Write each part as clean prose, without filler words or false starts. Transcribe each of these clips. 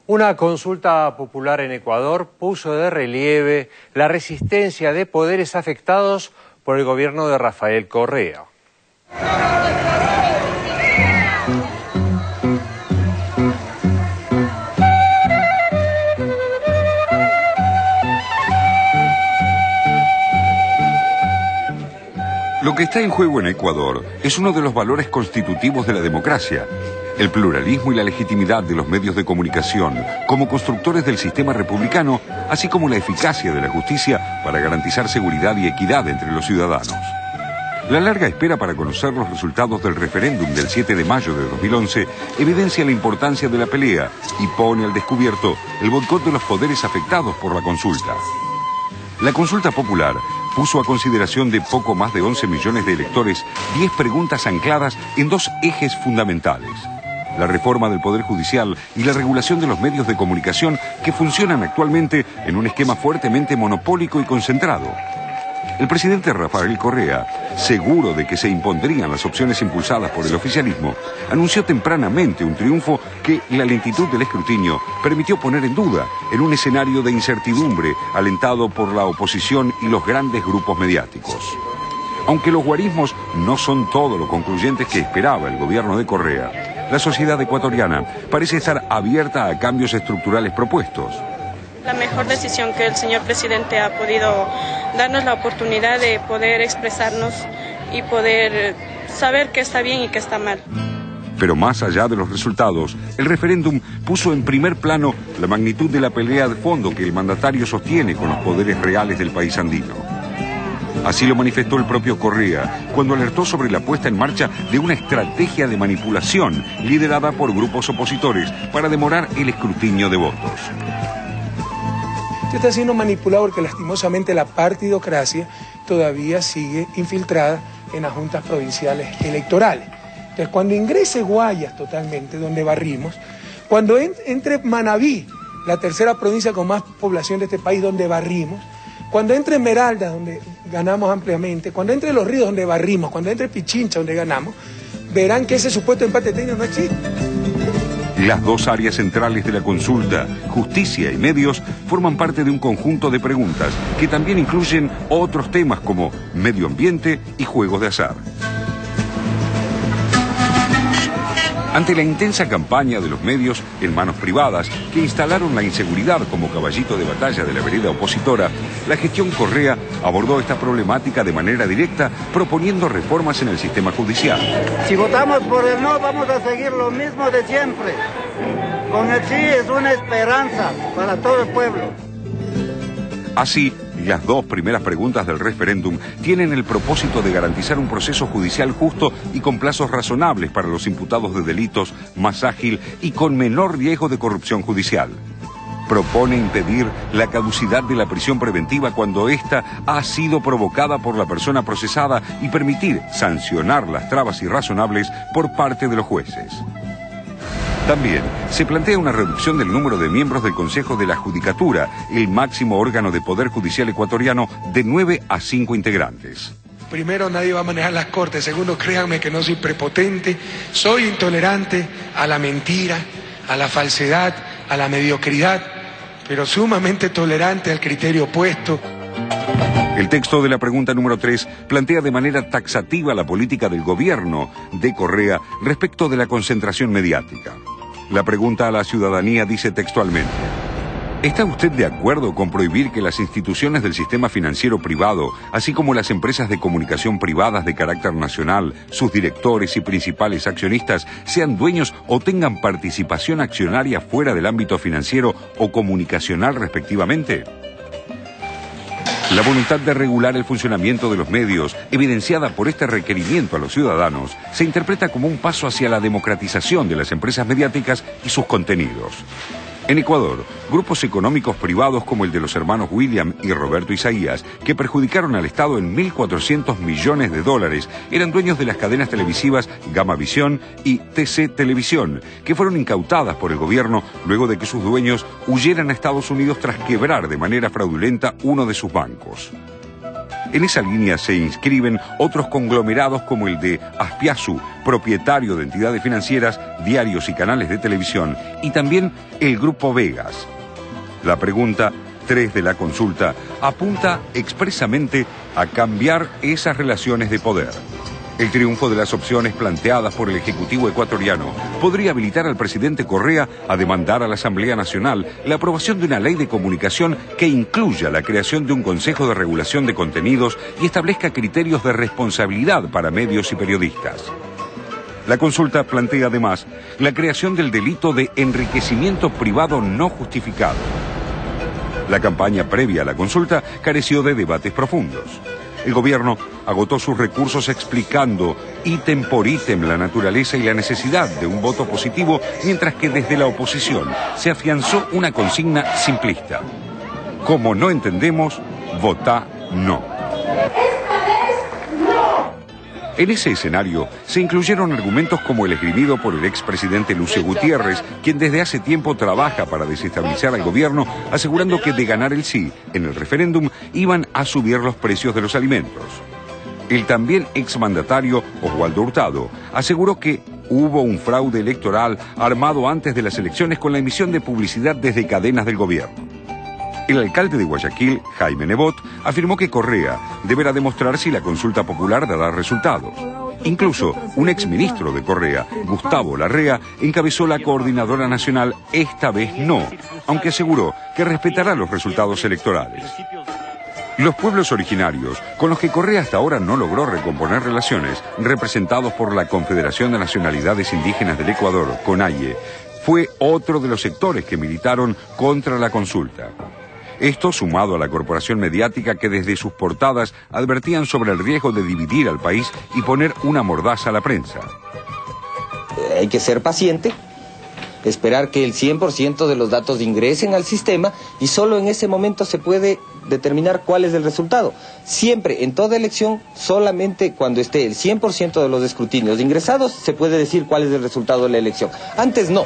Una consulta popular en Ecuador puso de relieve la resistencia de poderes afectados por el gobierno de Rafael Correa. Lo que está en juego en Ecuador es uno de los valores constitutivos de la democracia: el pluralismo y la legitimidad de los medios de comunicación como constructores del sistema republicano, así como la eficacia de la justicia para garantizar seguridad y equidad entre los ciudadanos. La larga espera para conocer los resultados del referéndum del 7 de mayo de 2011 evidencia la importancia de la pelea y pone al descubierto el boicot de los poderes afectados por la consulta. La consulta popular puso a consideración de poco más de 11 millones de electores 10 preguntas ancladas en dos ejes fundamentales: la reforma del Poder Judicial y la regulación de los medios de comunicación que funcionan actualmente en un esquema fuertemente monopólico y concentrado. El presidente Rafael Correa, seguro de que se impondrían las opciones impulsadas por el oficialismo, anunció tempranamente un triunfo que la lentitud del escrutinio permitió poner en duda en un escenario de incertidumbre alentado por la oposición y los grandes grupos mediáticos. Aunque los guarismos no son todo lo concluyentes que esperaba el gobierno de Correa, la sociedad ecuatoriana parece estar abierta a cambios estructurales propuestos. La mejor decisión que el señor presidente ha podido darnos la oportunidad de poder expresarnos y poder saber qué está bien y qué está mal. Pero más allá de los resultados, el referéndum puso en primer plano la magnitud de la pelea de fondo que el mandatario sostiene con los poderes reales del país andino. Así lo manifestó el propio Correa cuando alertó sobre la puesta en marcha de una estrategia de manipulación liderada por grupos opositores para demorar el escrutinio de votos. Se está siendo manipulado porque lastimosamente la partidocracia todavía sigue infiltrada en las juntas provinciales electorales. Entonces, cuando ingrese Guayas totalmente, donde barrimos, cuando entre Manabí, la tercera provincia con más población de este país, donde barrimos, cuando entre Esmeraldas, donde ganamos ampliamente, cuando entre Los Ríos, donde barrimos, cuando entre Pichincha, donde ganamos, verán que ese supuesto empate técnico no existe. Las dos áreas centrales de la consulta, justicia y medios, forman parte de un conjunto de preguntas que también incluyen otros temas como medio ambiente y juegos de azar. Ante la intensa campaña de los medios en manos privadas que instalaron la inseguridad como caballito de batalla de la vereda opositora, la gestión Correa abordó esta problemática de manera directa, proponiendo reformas en el sistema judicial. Si votamos por el no, vamos a seguir lo mismo de siempre. Con el sí es una esperanza para todo el pueblo. Así, las dos primeras preguntas del referéndum tienen el propósito de garantizar un proceso judicial justo y con plazos razonables para los imputados de delitos, más ágil y con menor riesgo de corrupción judicial. Propone impedir la caducidad de la prisión preventiva cuando ésta ha sido provocada por la persona procesada y permitir sancionar las trabas irrazonables por parte de los jueces. También se plantea una reducción del número de miembros del Consejo de la Judicatura, el máximo órgano de poder judicial ecuatoriano, de 9 a 5 integrantes. Primero, nadie va a manejar las cortes. Segundo, créanme que no soy prepotente, soy intolerante a la mentira, a la falsedad, a la mediocridad, pero sumamente tolerante al criterio opuesto. El texto de la pregunta número 3 plantea de manera taxativa la política del gobierno de Correa respecto de la concentración mediática. La pregunta a la ciudadanía dice textualmente: ¿está usted de acuerdo con prohibir que las instituciones del sistema financiero privado, así como las empresas de comunicación privadas de carácter nacional, sus directores y principales accionistas, sean dueños o tengan participación accionaria fuera del ámbito financiero o comunicacional respectivamente? La voluntad de regular el funcionamiento de los medios, evidenciada por este requerimiento a los ciudadanos, se interpreta como un paso hacia la democratización de las empresas mediáticas y sus contenidos. En Ecuador, grupos económicos privados como el de los hermanos William y Roberto Isaías, que perjudicaron al Estado en 1.400 millones de dólares, eran dueños de las cadenas televisivas Gamavisión y TC Televisión, que fueron incautadas por el gobierno luego de que sus dueños huyeran a Estados Unidos tras quebrar de manera fraudulenta uno de sus bancos. En esa línea se inscriben otros conglomerados como el de Aspiazu, propietario de entidades financieras, diarios y canales de televisión, y también el Grupo Vegas. La pregunta 3 de la consulta apunta expresamente a cambiar esas relaciones de poder. El triunfo de las opciones planteadas por el Ejecutivo ecuatoriano podría habilitar al presidente Correa a demandar a la Asamblea Nacional la aprobación de una ley de comunicación que incluya la creación de un Consejo de Regulación de Contenidos y establezca criterios de responsabilidad para medios y periodistas. La consulta plantea además la creación del delito de enriquecimiento privado no justificado. La campaña previa a la consulta careció de debates profundos. El gobierno agotó sus recursos explicando ítem por ítem la naturaleza y la necesidad de un voto positivo, mientras que desde la oposición se afianzó una consigna simplista. Como no entendemos, votá no. En ese escenario se incluyeron argumentos como el esgrimido por el expresidente Lucio Gutiérrez, quien desde hace tiempo trabaja para desestabilizar al gobierno, asegurando que de ganar el sí en el referéndum iban a subir los precios de los alimentos. El también exmandatario Oswaldo Hurtado aseguró que hubo un fraude electoral armado antes de las elecciones con la emisión de publicidad desde cadenas del gobierno. El alcalde de Guayaquil, Jaime Nebot, afirmó que Correa deberá demostrar si la consulta popular dará resultados. Incluso un exministro de Correa, Gustavo Larrea, encabezó la coordinadora nacional Esta vez no, aunque aseguró que respetará los resultados electorales. Los pueblos originarios, con los que Correa hasta ahora no logró recomponer relaciones, representados por la Confederación de Nacionalidades Indígenas del Ecuador, CONAIE, fue otro de los sectores que militaron contra la consulta. Esto sumado a la corporación mediática que desde sus portadas advertían sobre el riesgo de dividir al país y poner una mordaza a la prensa. Hay que ser paciente, esperar que el 100% de los datos ingresen al sistema y solo en ese momento se puede determinar cuál es el resultado. Siempre, en toda elección, solamente cuando esté el 100% de los escrutinios ingresados se puede decir cuál es el resultado de la elección. Antes no.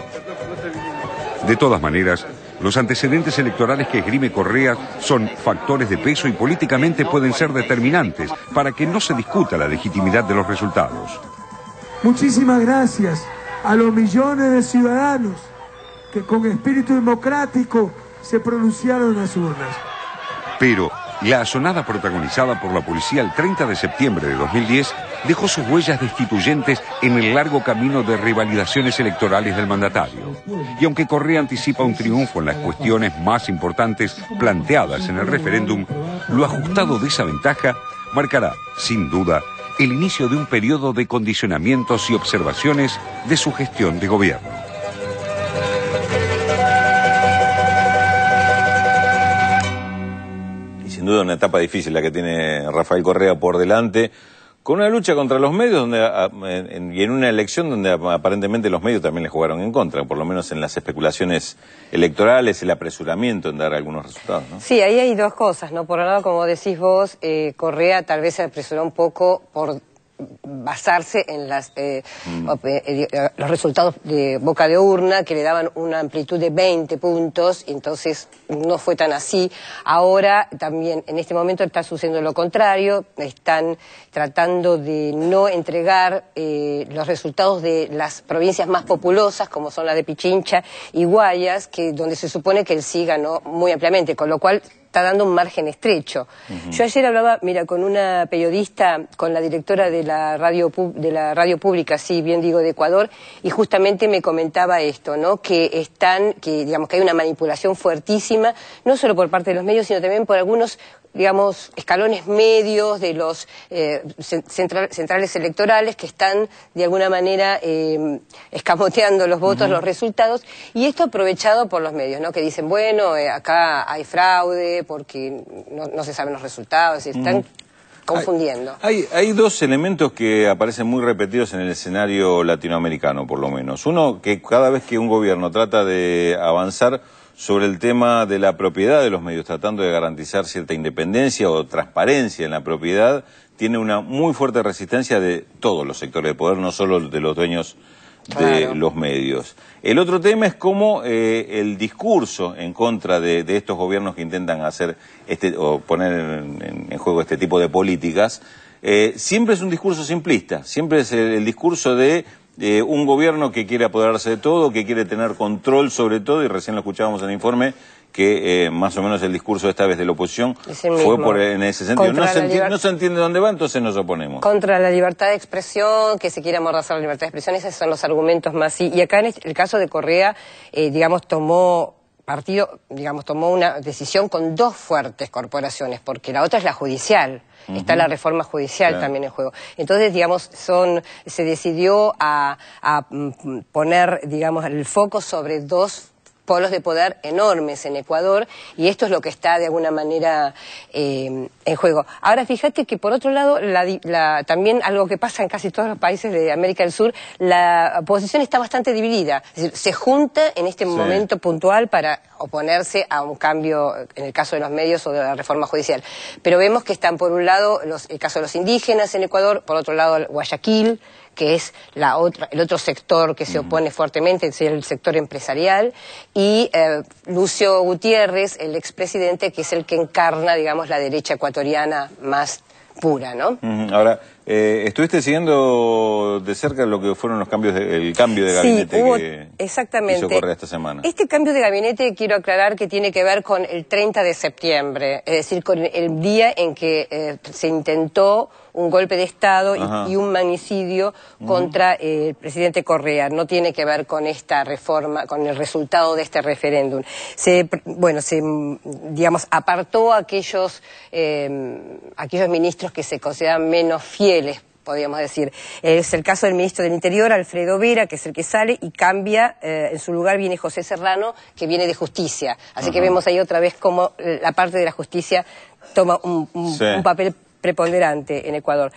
De todas maneras, los antecedentes electorales que esgrime Correa son factores de peso y políticamente pueden ser determinantes para que no se discuta la legitimidad de los resultados. Muchísimas gracias a los millones de ciudadanos que con espíritu democrático se pronunciaron en las urnas. Pero la asonada protagonizada por la policía el 30 de septiembre de 2010 dejó sus huellas destituyentes en el largo camino de revalidaciones electorales del mandatario. Y aunque Correa anticipa un triunfo en las cuestiones más importantes planteadas en el referéndum, lo ajustado de esa ventaja marcará, sin duda, el inicio de un periodo de condicionamientos y observaciones de su gestión de gobierno. Y sin duda una etapa difícil la que tiene Rafael Correa por delante, con una lucha contra los medios y en una elección donde aparentemente los medios también le jugaron en contra, por lo menos en las especulaciones electorales, el apresuramiento en dar algunos resultados, ¿no? Sí, ahí hay dos cosas, ¿no? Por un lado, como decís vos, Correa tal vez se apresuró un poco por basarse en los resultados de boca de urna, que le daban una amplitud de 20 puntos, y entonces no fue tan así. Ahora también, en este momento, está sucediendo lo contrario, están tratando de no entregar los resultados de las provincias más populosas, como son la de Pichincha y Guayas, donde se supone que el sí ganó muy ampliamente, con lo cual está dando un margen estrecho. Yo ayer hablaba, mira, con una periodista, con la directora de la radio pública, sí, bien digo, de Ecuador, y justamente me comentaba esto, ¿no? Que digamos, que hay una manipulación fuertísima, no solo por parte de los medios, sino también por algunos, digamos, escalones medios de los centrales electorales que están, de alguna manera, escamoteando los votos, los resultados, y esto aprovechado por los medios, ¿no? Que dicen, bueno, acá hay fraude porque no se saben los resultados, y están confundiendo. Hay dos elementos que aparecen muy repetidos en el escenario latinoamericano, por lo menos. Uno, que cada vez que un gobierno trata de avanzar sobre el tema de la propiedad de los medios, tratando de garantizar cierta independencia o transparencia en la propiedad, tiene una muy fuerte resistencia de todos los sectores de poder, no solo de los dueños de los medios. El otro tema es cómo el discurso en contra de estos gobiernos que intentan hacer o poner en juego este tipo de políticas, siempre es un discurso simplista, siempre es el discurso de un gobierno que quiere apoderarse de todo, que quiere tener control sobre todo, y recién lo escuchábamos en el informe, que más o menos el discurso esta vez de la oposición fue en ese sentido. No se entiende dónde va, entonces nos oponemos. Contra la libertad de expresión, que se quiere amordazar la libertad de expresión, esos son los argumentos más. Y acá en el caso de Correa, digamos, tomó una decisión con dos fuertes corporaciones, porque la otra es la judicial. Está la reforma judicial también en juego. Entonces, digamos, se decidió a poner, digamos, el foco sobre dos polos de poder enormes en Ecuador, y esto es lo que está de alguna manera en juego. Ahora, fíjate que por otro lado, también algo que pasa en casi todos los países de América del Sur, la oposición está bastante dividida. Es decir, se junta en este momento puntual para oponerse a un cambio, en el caso de los medios o de la reforma judicial. Pero vemos que están por un lado el caso de los indígenas en Ecuador, por otro lado Guayaquil, que es el otro sector que se opone fuertemente, es el sector empresarial, y Lucio Gutiérrez, el expresidente, que es el que encarna, digamos, la derecha ecuatoriana más pura, ¿no? Ahora, estuviste siguiendo de cerca lo que fueron los cambios, el cambio de gabinete que hizo Correa esta semana. Este cambio de gabinete, quiero aclarar que tiene que ver con el 30 de septiembre, es decir, con el día en que se intentó un golpe de Estado y un magnicidio contra el presidente Correa. No tiene que ver con esta reforma, con el resultado de este referéndum. Digamos, apartó a aquellos ministros que se consideran menos fieles, podríamos decir. Es el caso del ministro del Interior, Alfredo Vera, que es el que sale, y cambia, en su lugar viene José Serrano, que viene de Justicia. Así que vemos ahí otra vez cómo la parte de la justicia toma un papel preponderante en Ecuador.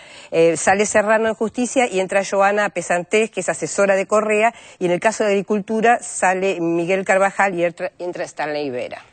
Sale Serrano en Justicia y entra Joana Pesantés, que es asesora de Correa, y en el caso de Agricultura sale Miguel Carvajal y entra Stanley Vera.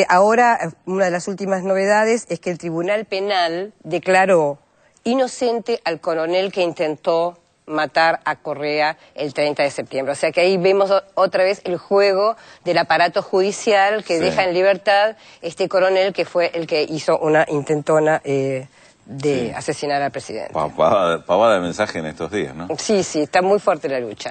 Ahora, una de las últimas novedades es que el Tribunal Penal declaró inocente al coronel que intentó matar a Correa el 30 de septiembre. O sea que ahí vemos otra vez el juego del aparato judicial que deja en libertad este coronel que fue el que hizo una intentona de asesinar al presidente. Pavada de mensaje en estos días, ¿no? Sí, está muy fuerte la lucha.